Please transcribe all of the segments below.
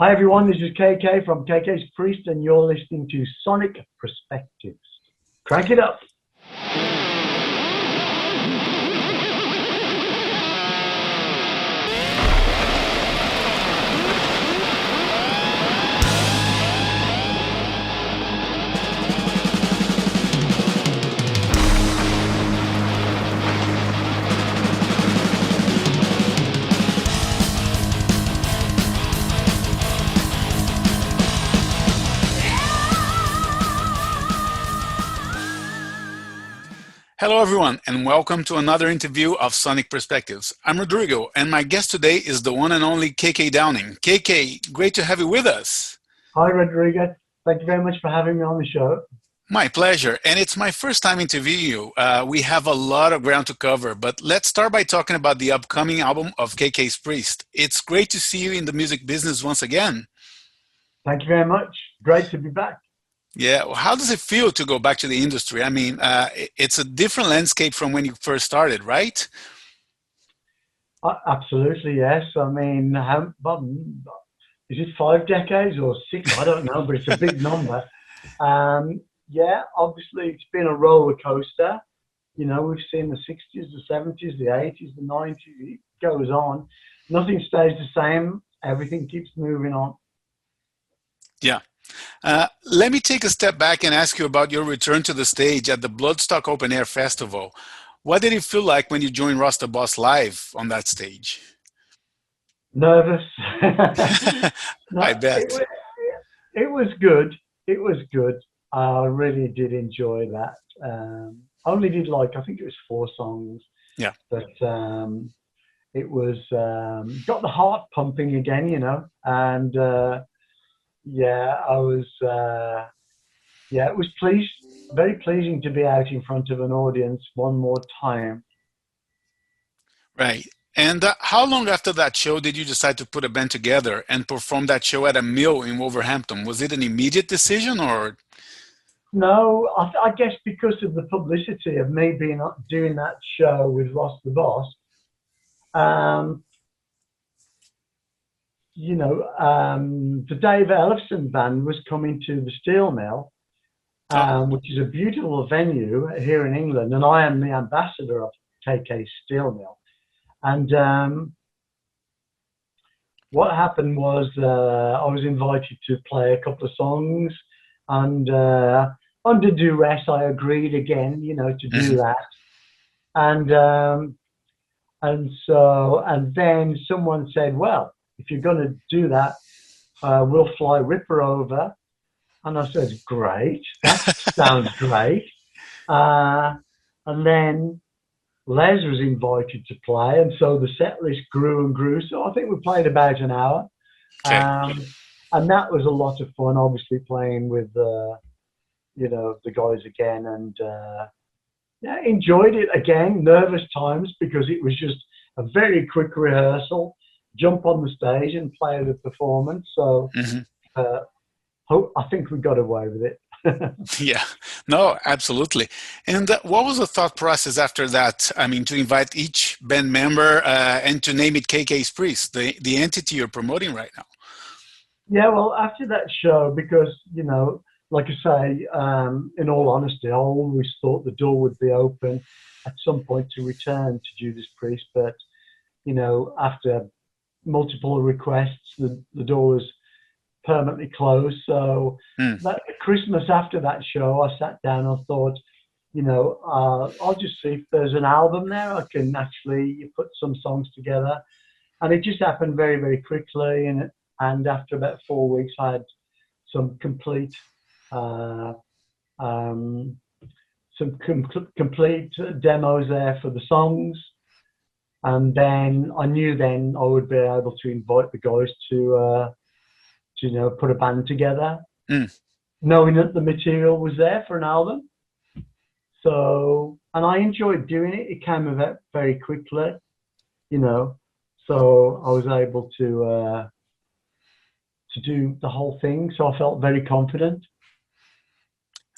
Hi everyone, this is KK from KK's Priest, and you're listening to Sonic Perspectives. Crank it up. Hello everyone, and welcome to another interview of Sonic Perspectives. I'm Rodrigo, and my guest today is the one and only KK Downing. KK, great to have you with us. Hi Rodrigo, thank you very much for having me on the show. My pleasure, and it's my first time interviewing you. We have a lot of ground to cover, but let's start by talking about the upcoming album of KK's Priest. It's great to see you in the music business once again. Thank you very much. Great to be back. Yeah, well, how does it feel to go back to the industry? I mean, it's a different landscape from when you first started, right? Absolutely, yes. I mean, is it 5 decades or 6? I don't know, but it's a big number. Yeah, obviously it's been a roller coaster. You know, we've seen the 60s, the 70s, the 80s, the 90s. It goes on. Nothing stays the same. Everything keeps moving on. Yeah. Let me take a step back and ask you about your return to the stage at the Bloodstock Open Air Festival. What did it feel like when you joined Ross the Boss live on that stage? Nervous. No, I bet. It was good. It was good. I really did enjoy that. I only did I think it was 4 songs. Yeah. But it was, got the heart pumping again, you know, and yeah, I was, it was very pleasing to be out in front of an audience one more time. Right. And how long after that show did you decide to put a band together and perform that show at a mill in Wolverhampton? Was it an immediate decision or? No, I guess because of the publicity of me doing that show with Ross the Boss, you know, the Dave Ellefson band was coming to the Steel Mill, which is a beautiful venue here in England, and I am the ambassador of KK Steel Mill. And what happened was I was invited to play a couple of songs, and under duress, I agreed again, you know, to do that. And then someone said, well, if you're going to do that, we'll fly Ripper over. And I said, great, that sounds great. And then Les was invited to play, and so the set list grew and grew. So I think we played about an hour. Okay. And that was a lot of fun, obviously playing with, you know, the guys again. And yeah, enjoyed it again, nervous times, because it was just a very quick rehearsal. Jump on the stage and play the performance. So I think we got away with it. Yeah, no, absolutely. And what was the thought process after that? I mean, to invite each band member and to name it KK's Priest, the entity you're promoting right now. Yeah, well, after that show, because, you know, like I say, in all honesty, I always thought the door would be open at some point to return to Judas Priest. But, you know, after multiple requests, the door was permanently closed. So that Christmas after that show, I sat down and thought, you know, I'll just see if there's an album there. I can actually put some songs together. And it just happened very, very quickly. And after about 4 weeks, I had some complete complete demos there for the songs. And then I knew then I would be able to invite the guys to you know, put a band together, knowing that the material was there for an album. So, and I enjoyed doing it. It came about very quickly, you know, so I was able to do the whole thing. So I felt very confident.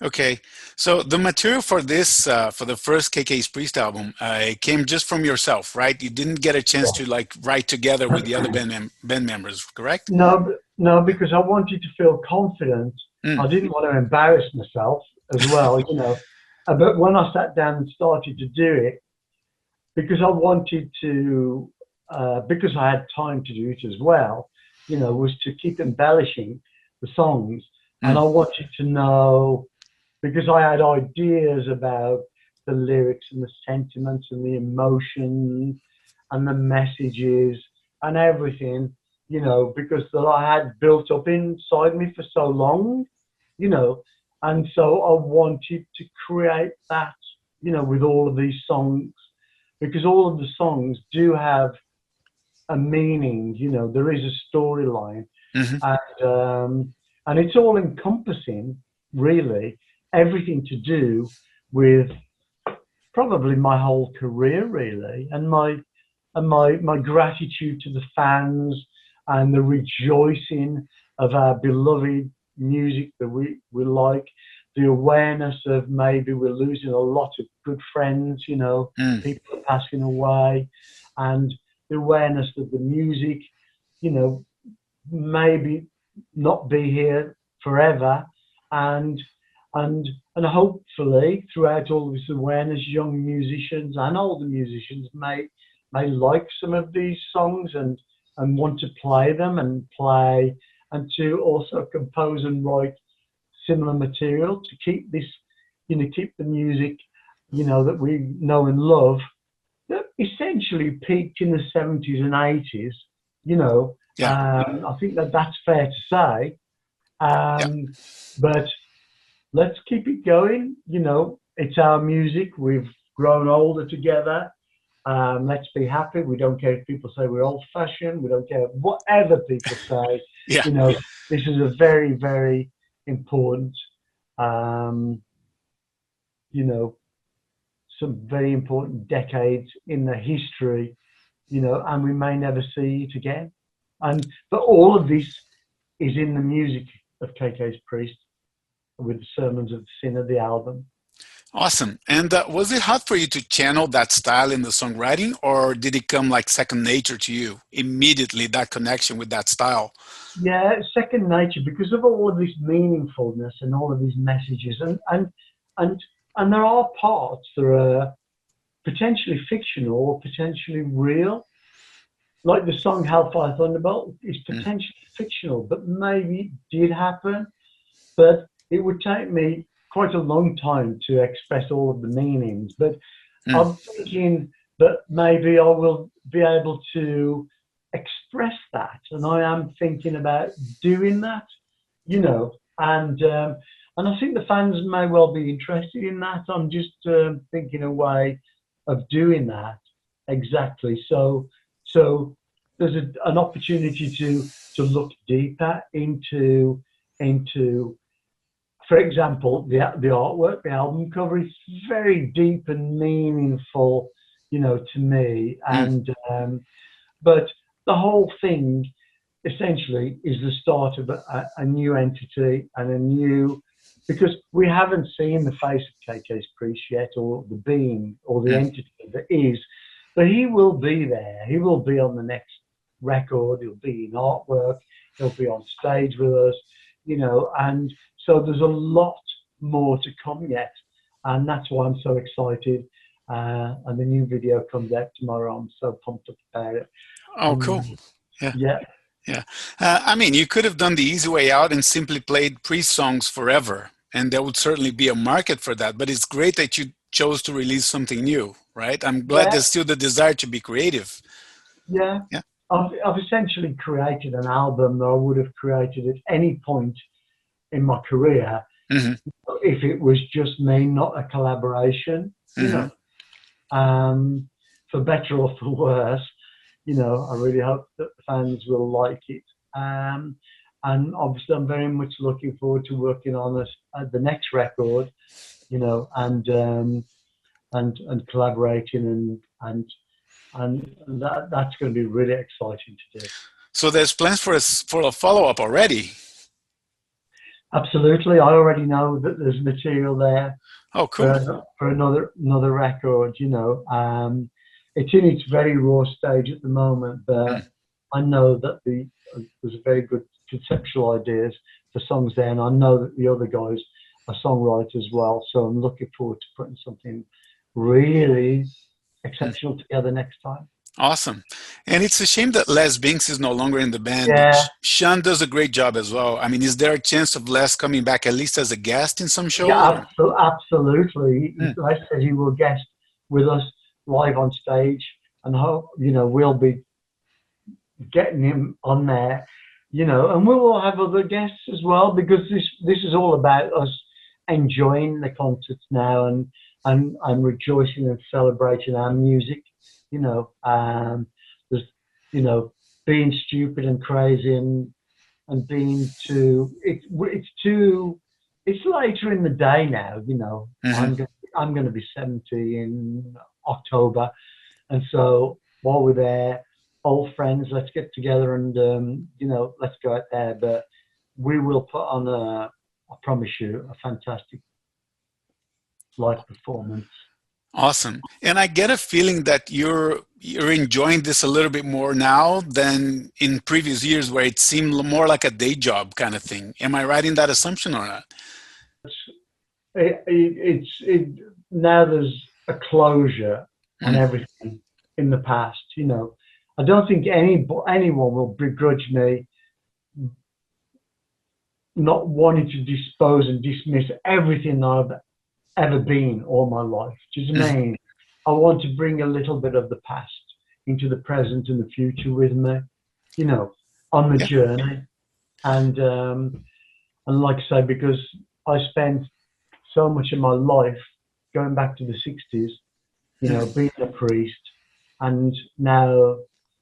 Okay, so the material for this, for the first KK's Priest album, it came just from yourself, right? You didn't get a chance to like write together with the other band members, correct? No, No, because I wanted to feel confident. I didn't want to embarrass myself as well, you know. But when I sat down and started to do it, because I wanted to, because I had time to do it as well, you know, was to keep embellishing the songs. And I wanted to know, because I had ideas about the lyrics and the sentiments and the emotion and the messages and everything, you know, because that I had built up inside me for so long, you know, and so I wanted to create that, you know, with all of these songs, because all of the songs do have a meaning, you know, there is a storyline, and it's all encompassing, really, everything to do with probably my whole career, really, and my gratitude to the fans and the rejoicing of our beloved music that we like, the awareness of maybe we're losing a lot of good friends, you know, people are passing away, and the awareness that the music, you know, maybe not be here forever, and hopefully throughout all this awareness, young musicians and older musicians may like some of these songs and want to play them and to also compose and write similar material to keep this, you know, keep the music, you know, that we know and love, that essentially peaked in the 70s and 80s, you know. I think that's fair to say. But let's keep it going. You know, it's our music. We've grown older together. Let's be happy. We don't care if people say we're old-fashioned. We don't care whatever people say. You know, this is a very, very important, you know, some very important decades in the history, you know, and we may never see it again. But all of this is in the music of KK's Priest, with the Sermons of the Sinner, the album. Awesome. And was it hard for you to channel that style in the songwriting, or did it come like second nature to you immediately, that connection with that style? Yeah, second nature, because of all of this meaningfulness and all of these messages, and there are parts that are potentially fictional or potentially real. Like the song Hellfire Thunderbolt is potentially fictional, but maybe it did happen. But it would take me quite a long time to express all of the meanings. But I'm thinking that maybe I will be able to express that, and I am thinking about doing that, you know, and I think the fans may well be interested in that. I'm just thinking a way of doing that exactly. So there's an opportunity to look deeper into, for example, the artwork, the album cover is very deep and meaningful, you know, to me, and but the whole thing essentially is the start of a new entity and a new, because we haven't seen the face of KK's Priest yet, or the being or the entity that is, but he will be there. He will be on the next record. He'll be in artwork. He'll be on stage with us, you know, and so there's a lot more to come yet, and that's why I'm so excited. And the new video comes out tomorrow. I'm so pumped up about it. Oh, cool. Yeah. I mean, you could have done the easy way out and simply played Priest songs forever, and there would certainly be a market for that. But it's great that you chose to release something new, right? I'm glad there's still the desire to be creative. Yeah. I've essentially created an album that I would have created at any point in my career if it was just me, not a collaboration, you know. For better or for worse, you know, I really hope that the fans will like it. And obviously I'm very much looking forward to working on the next record, you know, and collaborating and that's going to be really exciting to do. So there's plans for a follow-up already? Absolutely. I already know that there's material there. Oh, cool. For another record, you know. It's in its very raw stage at the moment, but I know that there's a very good conceptual ideas for songs there, and I know that the other guys are songwriters as well. So I'm looking forward to putting something really exceptional together next time. Awesome. And it's a shame that Les Binks is no longer in the band. Yeah. Sean does a great job as well. I mean, is there a chance of Les coming back at least as a guest in some show? Yeah, absolutely. Les said he will guest with us live on stage, and hope, we'll be getting him on there, and we will have other guests as well, because this is all about us enjoying the concerts now and rejoicing and celebrating our music. There's being stupid and crazy and being it's later in the day now. I'm going to be 70 in October, and so while we're there, old friends, let's get together and let's go out there. But we will put on I promise you, a fantastic live performance. Awesome. And I get a feeling that you're enjoying this a little bit more now than in previous years, where it seemed more like a day job kind of thing. Am I right in that assumption or not? Now there's a closure on everything in the past. I don't think anyone will begrudge me not wanting to dispose and dismiss everything I've ever been all my life. Do you know what I mean? I want to bring a little bit of the past into the present and the future with me, on the journey. And like I say, because I spent so much of my life going back to the 60s, being a priest, and now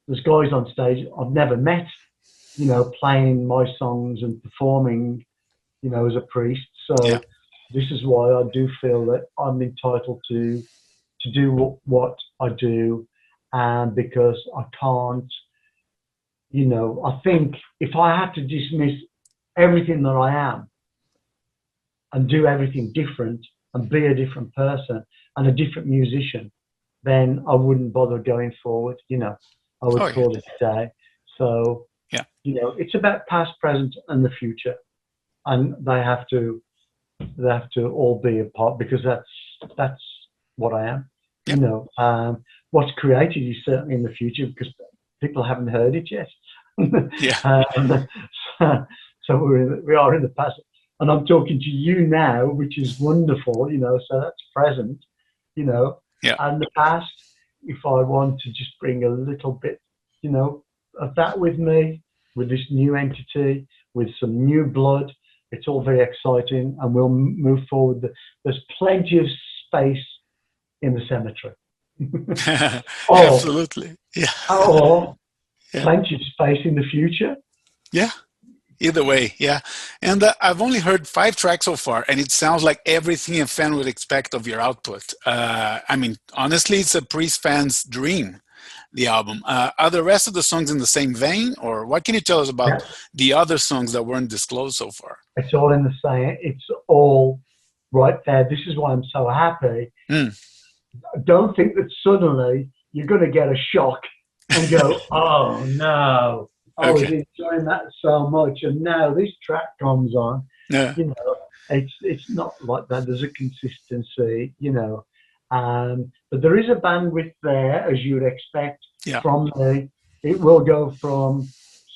there's guys on stage I've never met, playing my songs and performing, as a priest. So this is why I do feel that I'm entitled to do what I do, and because I can't, I think if I had to dismiss everything that I am and do everything different and be a different person and a different musician, then I wouldn't bother going forward. I would call it a day. So, it's about past, present, and the future, and they have to all be a part, because that's what I am. What's created is certainly in the future, because people haven't heard it yet. So we are in the past, and I'm talking to you now, which is wonderful. So that's present. And the past, if I want to just bring a little bit, of that with me, with this new entity, with some new blood, it's all very exciting, and we'll move forward. There's plenty of space in the cemetery. Absolutely. Yeah. Or plenty of space in the future. Yeah. Either way, yeah. And I've only heard 5 tracks so far, and it sounds like everything a fan would expect of your output. I mean, honestly, it's a Priest fan's dream, the album. Are the rest of the songs in the same vein, or what can you tell us about the other songs that weren't disclosed so far? It's all in the same. It's all right there. This is why I'm so happy. Don't think that suddenly you're going to get a shock and go, oh, no. I was enjoying that so much, and now this track comes on. It's not like that. There's a consistency, but there is a bandwidth there, as you would expect from me. It will go from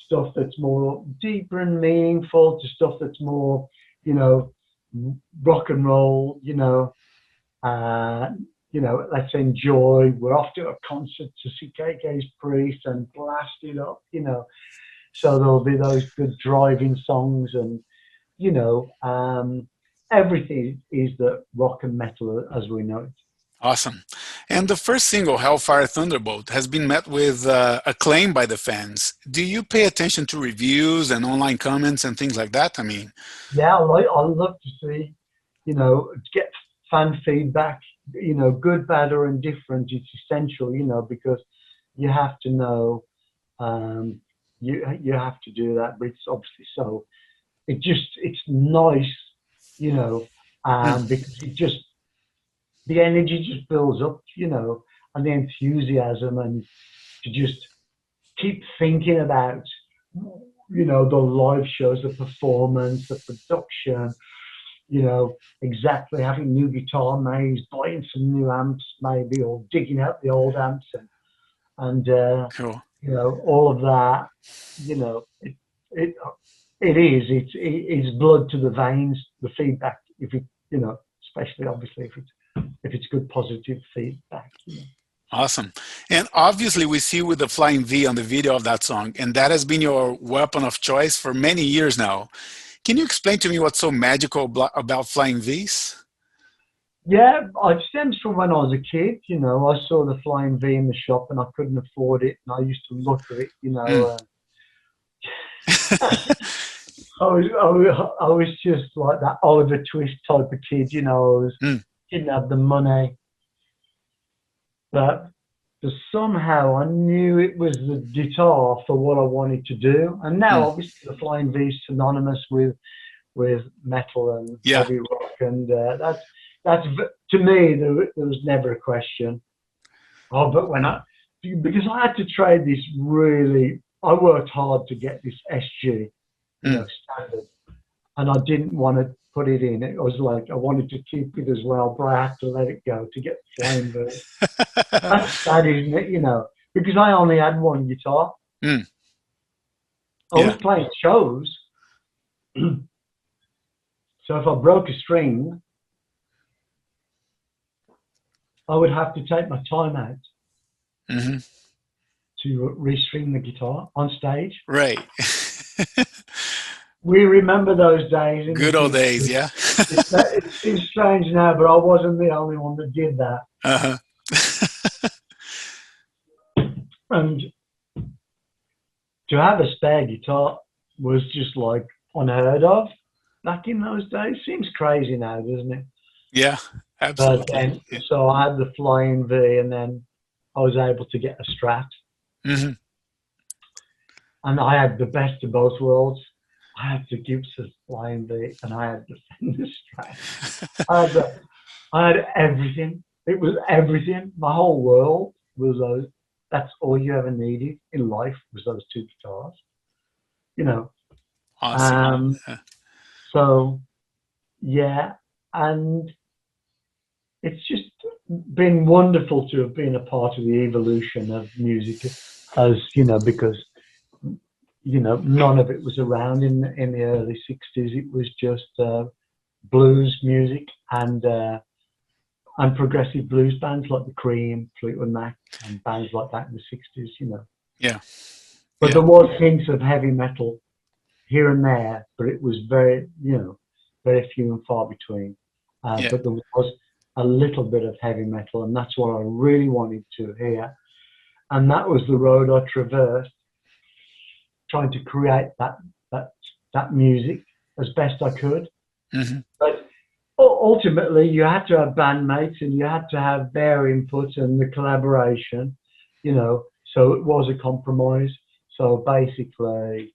stuff that's more deeper and meaningful to stuff that's more, rock and roll. Let's enjoy. We're off to a concert to see KK's Priest and blast it up, So there'll be those good driving songs, and, everything is the rock and metal as we know it. Awesome. And the first single, Hellfire Thunderbolt, has been met with acclaim by the fans. Do you pay attention to reviews and online comments and things like that? I mean, I love to see, get fan feedback. Good, bad, or indifferent. It's essential, because you have to know, you have to do that. But it's obviously so. It's nice, because the energy just builds up, and the enthusiasm, and to just keep thinking about you know, the live shows, the performance, the production, you know, exactly having new guitar mates, buying some new amps maybe, or digging out the old amps, and Cool. you know, all of that, you know, it it's blood to the veins, the feedback, if it, you know, especially obviously if it's good positive feedback, you know. Awesome. And obviously we see with the Flying V on the video of that song, and that has been your weapon of choice for many years now. Can you explain to me what's so magical about Flying Vs? Yeah, it stems from when I was a kid. You know, I saw the Flying V in the shop and I couldn't afford it, and I used to look at it. You Mm. know, I was just like that Oliver Twist type of kid. You know, Mm. didn't have the money, but somehow I knew it was the guitar for what I wanted to do. And now, Mm. obviously, the Flying V is synonymous with metal and Yeah. heavy rock, and that's to me there was never a question. Oh, but because I had to trade this really, I worked hard to get this SG, you know, Mm. standard, and I didn't want to put it in. It was like I wanted to keep it as well, but I had to let it go to get the Flame Bird. That's sad, isn't it? You know, because I only had one guitar. Mm. I was Yeah. playing shows, so if I broke a string, I would have to take my time out Hmm. to restring the guitar on stage. Right. We remember those days, and you Good old think days. Yeah. it seems strange now, but I wasn't the only one that did that. Uh-huh. And to have a spare guitar was just like unheard of back in those days. Seems crazy now, doesn't it? Yeah, But absolutely. then, Yeah. so I had the Flying V, and then I was able to get a Strat, Hmm. and I had the best of both worlds. I had the Gibson Flying V, and I had the Fender Strat. I had everything. It was everything. My whole world was those. That's all you ever needed in life was those two guitars. You know. Awesome. Um, Yeah. so yeah, and it's just been wonderful to have been a part of the evolution of music, as you know, because you know none of it was around in the early '60s. It was just blues music and progressive blues bands like the Cream, Fleetwood Mac, and bands like that in the '60s. You know, Yeah. but Yeah. there was hints of heavy metal here and there, but it was very, you know, very few and far between. Yeah. But there was a little bit of heavy metal, and that's what I really wanted to hear. And that was the road I traversed, trying to create that music as best I could. Hmm. But ultimately, you had to have bandmates, and you had to have their input and the collaboration, you know. So it was a compromise. So basically,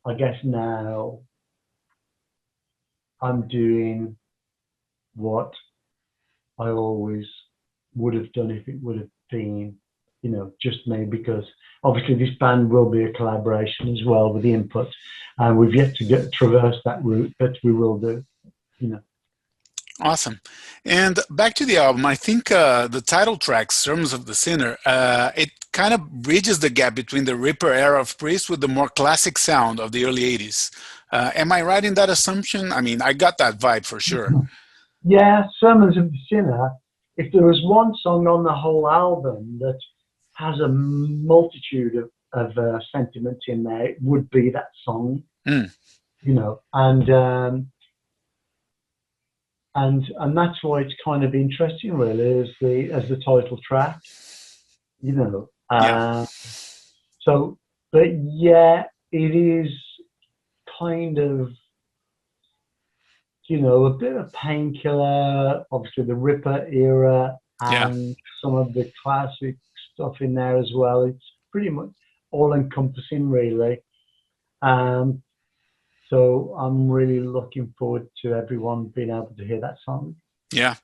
I guess now I'm doing what I always would have done if it would have been, you know, just me, because obviously this band will be a collaboration as well with the input, and we've yet to traverse that route, but we will do, you know. Awesome. And back to the album, I think the title track, Sermons of the Sinner, it kind of bridges the gap between the Ripper era of Priest with the more classic sound of the early 80s. Am I right in that assumption? I mean, I got that vibe for sure. Yeah, Sermons of the Sinner, if there was one song on the whole album that has a multitude of sentiments in there, it would be that song, Mm. you know, and that's why it's kind of interesting, really, as the title track, you know. Yeah. So, but yeah, it is kind of, you know, a bit of Painkiller, obviously the Ripper era, Yeah. and some of the classic stuff in there as well. It's pretty much all encompassing, really. So I'm really looking forward to everyone being able to hear that song. Yeah.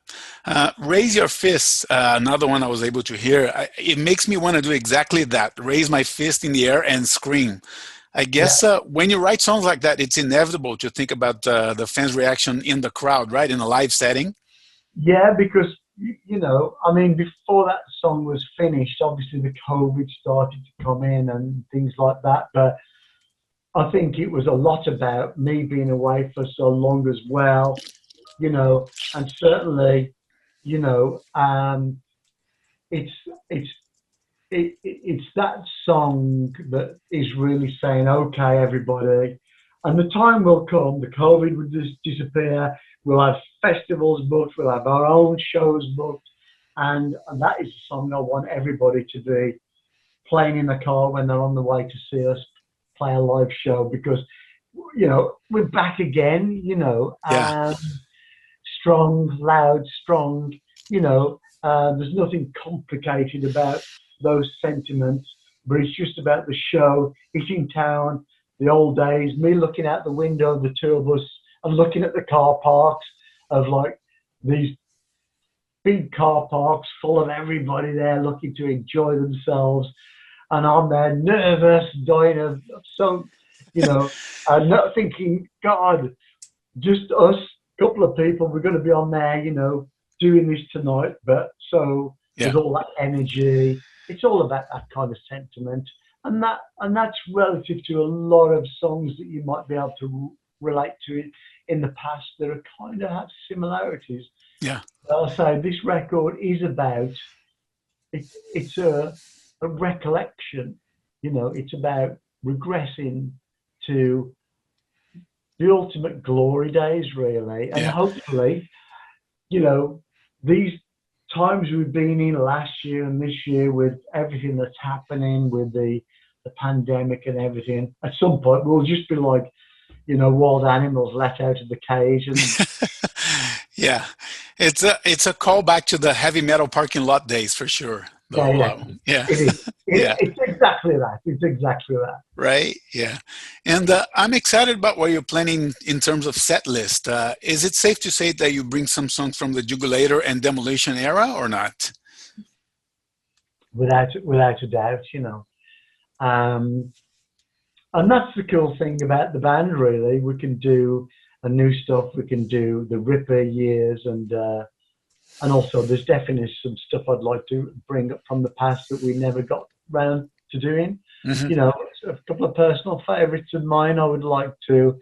Raise Your Fists, another one I was able to hear. It makes me want to do exactly that. Raise my fist in the air and scream. I guess when you write songs like that, it's inevitable to think about the fans' reaction in the crowd, right? In a live setting. Yeah, because, you know, I mean, before that song was finished, obviously the COVID started to come in and things like that. But I think it was a lot about me being away for so long as well, you know, and certainly, you know, it's it's it's that song that is really saying, okay, everybody, and the time will come, the COVID will just disappear, we'll have festivals booked, we'll have our own shows booked, and that is a song I want everybody to be playing in the car when they're on the way to see us play a live show, because, you know, we're back again, you know, Yeah. strong, loud, strong, you know, there's nothing complicated about those sentiments, but it's just about the show, hitting town, the old days, me looking out the window, the two of us, and looking at the car parks of like these big car parks full of everybody there looking to enjoy themselves. And I'm there nervous, dying of so, you know, and not thinking, God, just us, couple of people, we're going to be on there, you know, doing this tonight. But so Yeah. there's all that energy. It's all about that kind of sentiment, and that's relative to a lot of songs that you might be able to relate to in the past that are kind of have similarities. Yeah. I'll say this record is about it's a recollection, you know, it's about regressing to the ultimate glory days, really, and Yeah. hopefully, you know, these times we've been in last year and this year with everything that's happening with the pandemic and everything, at some point we'll just be like, you know, wild animals let out of the cage. And Yeah. It's a callback to the heavy metal parking lot days for sure. yeah, Though, yeah, yeah. it is. Yeah. It's exactly that. It's exactly that. Right. Yeah. And I'm excited about what you're planning in terms of set list. Is it safe to say that you bring some songs from the Jugulator and Demolition era or not? Without a doubt, you know. Um, and that's the cool thing about the band, really. We can do a new stuff. We can do the Ripper years, and also there's definitely some stuff I'd like to bring up from the past that we never got round to doing. Hmm. You know, a couple of personal favourites of mine. I would like to,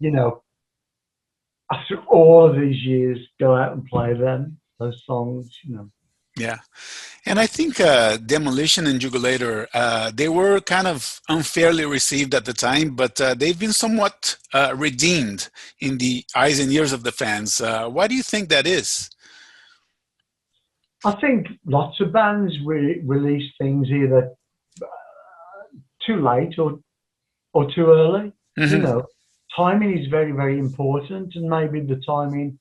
you know, after all of these years, go out and play them, those songs. You know. Yeah. And I think Demolition and Jugulator, they were kind of unfairly received at the time, but they've been somewhat redeemed in the eyes and ears of the fans. Why do you think that is? I think lots of bands release things either too late or too early. You Hmm. know, timing is very, very important, and maybe the timing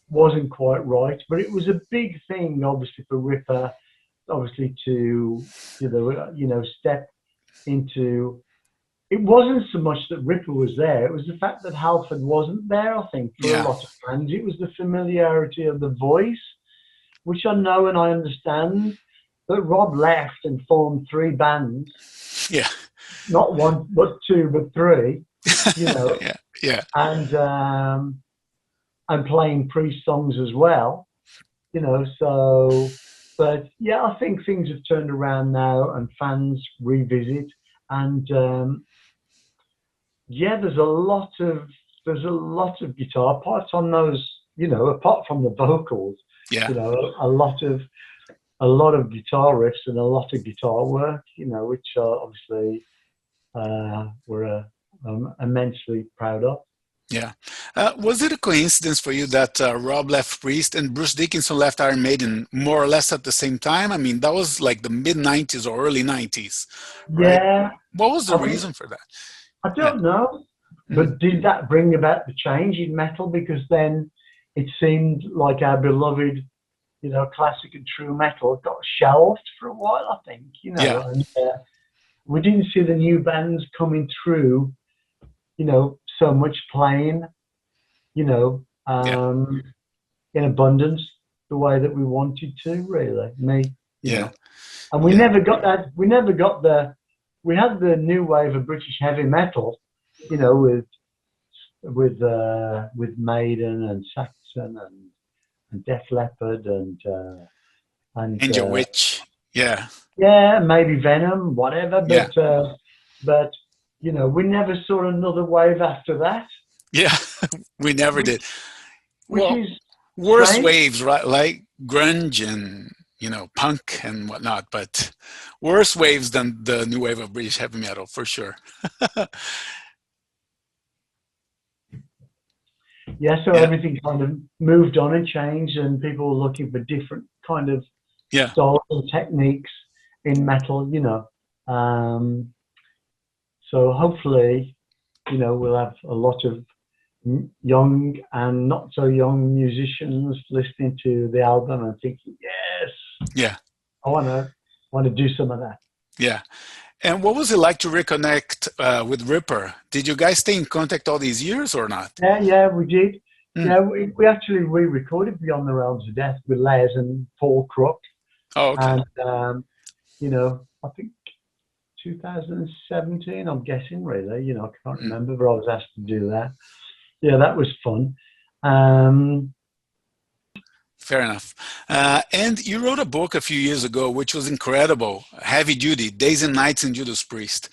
wasn't quite right, but it was a big thing, obviously, for Ripper, obviously, to step into. It wasn't so much that Ripper was there; it was the fact that Halford wasn't there. I think for a Yeah. lot of fans, it was the familiarity of the voice, which I know and I understand. But Rob left and formed three bands, Yeah. not one, but two, but three. You know, Yeah. Yeah. and playing Priest songs as well. You know, so, but yeah, I think things have turned around now, and fans revisit, and yeah, there's a lot of guitar parts on those. You know, apart from the vocals, Yeah. you know, a lot of guitar riffs and a lot of guitar work. You know, which obviously we're immensely proud of. Yeah. Was it a coincidence for you that Rob left Priest and Bruce Dickinson left Iron Maiden more or less at the same time? I mean, that was like the mid 90s or early 90s, right? Yeah, What was the I think reason for that? I Yeah. don't know, Mm. but did that bring about the change in metal? Because then it seemed like our beloved, you know, classic and true metal got shelved for a while. I think, you know, Yeah. and we didn't see the new bands coming through, you know, so much playing, you know, Yeah. in abundance the way that we wanted to. Really, me, you Yeah. know, and we Yeah. never got that. We never got the we had the new wave of British heavy metal, you know, with Maiden and Saxon and Def Leppard and Angel Witch. Yeah. yeah, maybe Venom, whatever. Yeah. But you know, we never saw another wave after that. Yeah. We never Which, did. which Well, is worse strange. waves, right? Like grunge and, you know, punk and whatnot, but worse waves than the new wave of British heavy metal, for sure. Yeah, so Yeah. everything kind of moved on and changed, and people were looking for different kind of Yeah. styles and techniques in metal, you know. Um, so hopefully, you know, we'll have a lot of young and not so young musicians listening to the album and thinking, yes, Yeah. I want to do some of that. Yeah. And what was it like to reconnect with Ripper? Did you guys stay in contact all these years or not? Yeah, we did. Mm. Yeah, we actually re-recorded Beyond the Realms of Death with Les and Paul Crook, Oh, okay. and you know, I think 2017, I'm guessing, really. You know, I can't Mm. remember, but I was asked to do that. Yeah, that was fun. Um, Fair enough. And you wrote a book a few years ago, which was incredible, Heavy Duty, Days and Nights in Judas Priest.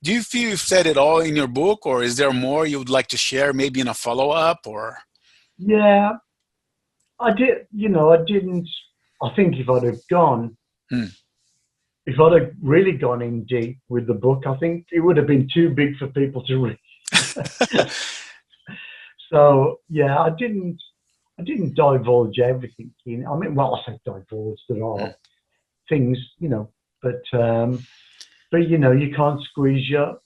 Do you feel you've said it all in your book, or is there more you would like to share, maybe in a follow-up, or? yeah, I did. You know, I didn't. I think if I'd have gone, Hmm. if I'd have really gone in deep with the book, I think it would have been too big for people to read. So yeah, I didn't divulge everything. In, I mean, well, I say divulge. There Hmm. are things, you know, but you know, you can't squeeze your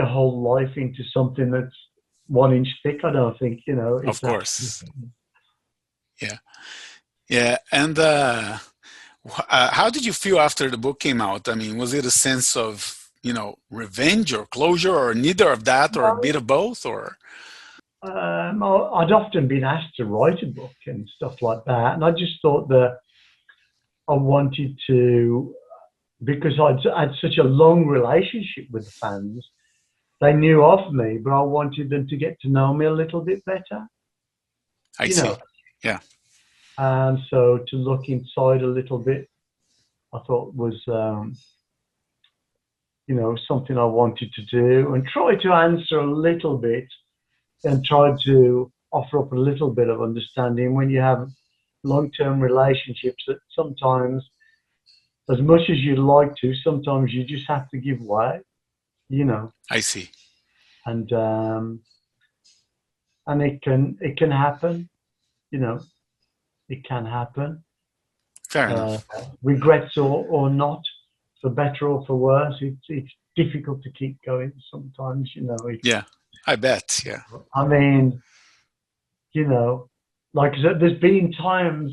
whole life into something that's 1 inch thick. I don't think, you know, Of it's course. absolutely. Yeah. Yeah. And how did you feel after the book came out? I mean, was it a sense of, you know, revenge or closure, or neither of that, or a bit No, of both, or? I'd often been asked to write a book and stuff like that, and I just thought that I wanted to, because I'd had such a long relationship with the fans. They knew of me, but I wanted them to get to know me a little bit better, I you see. know. Yeah. And so to look inside a little bit, I thought was, you know, something I wanted to do and try to answer a little bit and try to offer up a little bit of understanding when you have long-term relationships that sometimes, as much as you'd like to, sometimes you just have to give way, you know, I see. and um, and it can happen, you know, it can happen. Fair Uh, enough. Regrets or not, for better or for worse, it's difficult to keep going sometimes, you know. It's, Yeah. I bet. Yeah. I mean, you know, like I said, there's been times,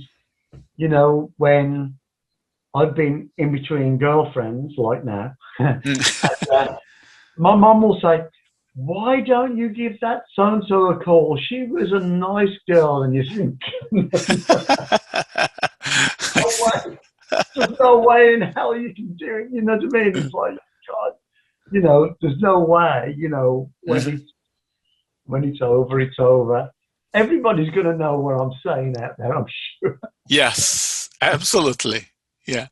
you know, when I've been in between girlfriends, like now. Mm. uh, my mum will say, "Why don't you give that so and so a call? She was a nice girl." And you think, I "No see. way, there's no way in hell you can do it." You know what I mean? It's like, God, you know, there's no way. You know, Mm. when it's over, it's over. Everybody's going to know what I'm saying out there, I'm sure. Yes, absolutely. Yeah.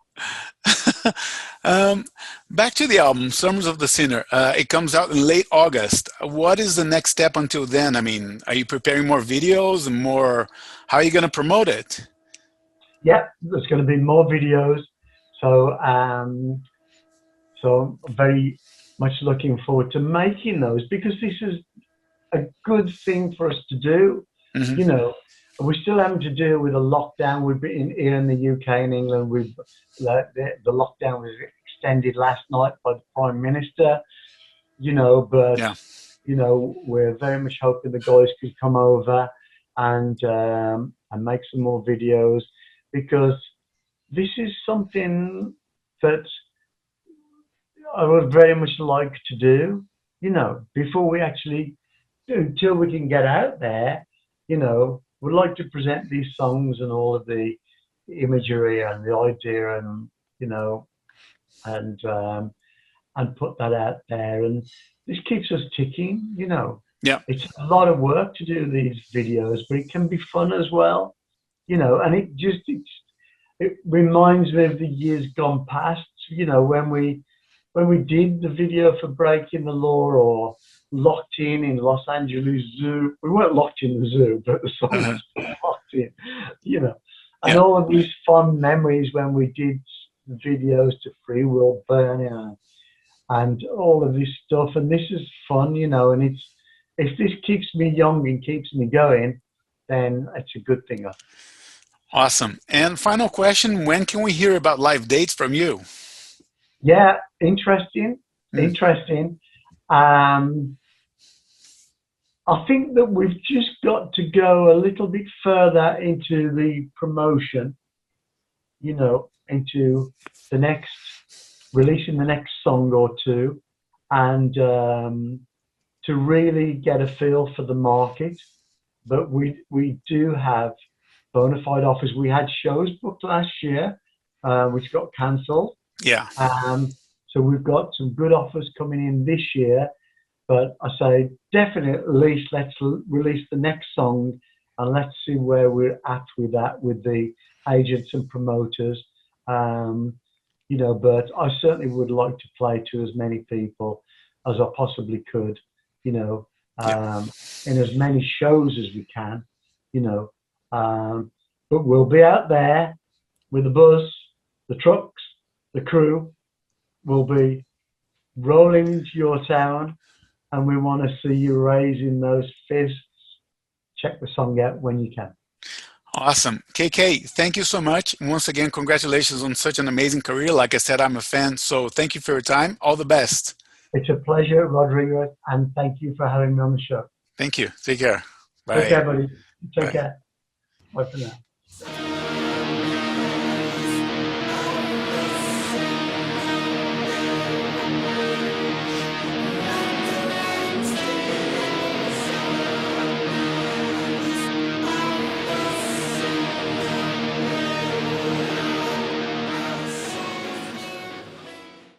um, Back to the album, Summers of the Sinner. It comes out in late August. What is the next step until then? I mean, are you preparing more videos and more? How are you going to promote it? Yeah, there's going to be more videos. So, I'm very much looking forward to making those because this is a good thing for us to do. Hmm. You know, we're still having to deal with a lockdown. We've been here in the UK and England. The lockdown was extended last night by the Prime Minister. You know, but Yeah, you know, we're very much hoping the guys could come over and make some more videos because this is something that I would very much like to do, you know, before we actually do, until we can get out there, you know, we'd like to present these songs and all of the imagery and the idea and, you know, and and put that out there. And this keeps us ticking, you know. Yeah. It's a lot of work to do these videos, but it can be fun as well, you know. And it reminds me of the years gone past, you know, when we did the video for Breaking the Law or Locked in Los Angeles Zoo. We weren't locked in the zoo, but the song was locked in, you know. And all of these fond memories when we did videos to Free Will Burning and all of this stuff. And this is fun, you know, and if this keeps me young and keeps me going, then it's a good thing. Awesome. And final question, when can we hear about live dates from you? Yeah, interesting. I think that we've just got to go a little bit further into the promotion, you know, into releasing the next song or two, and to really get a feel for the market. But we do have bona fide offers. We had shows booked last year, which got cancelled. Yeah. So we've got some good offers coming in this year. But I say definitely at least let's release the next song and let's see where we're at with that, with the agents and promoters. You know, but I certainly would like to play to as many people as I possibly could, you know, in as many shows as we can, you know. But we'll be out there with the bus, the trucks, the crew. We'll be rolling into your town, and we want to see you raising those fists. Check the song out when you can. Awesome. KK, thank you so much. Once again, congratulations on such an amazing career. Like I said, I'm a fan, so thank you for your time. All the best. It's a pleasure, Rodrigo, and thank you for having me on the show. Thank you. Take care. Bye. Take care, buddy. Take care. Bye for now.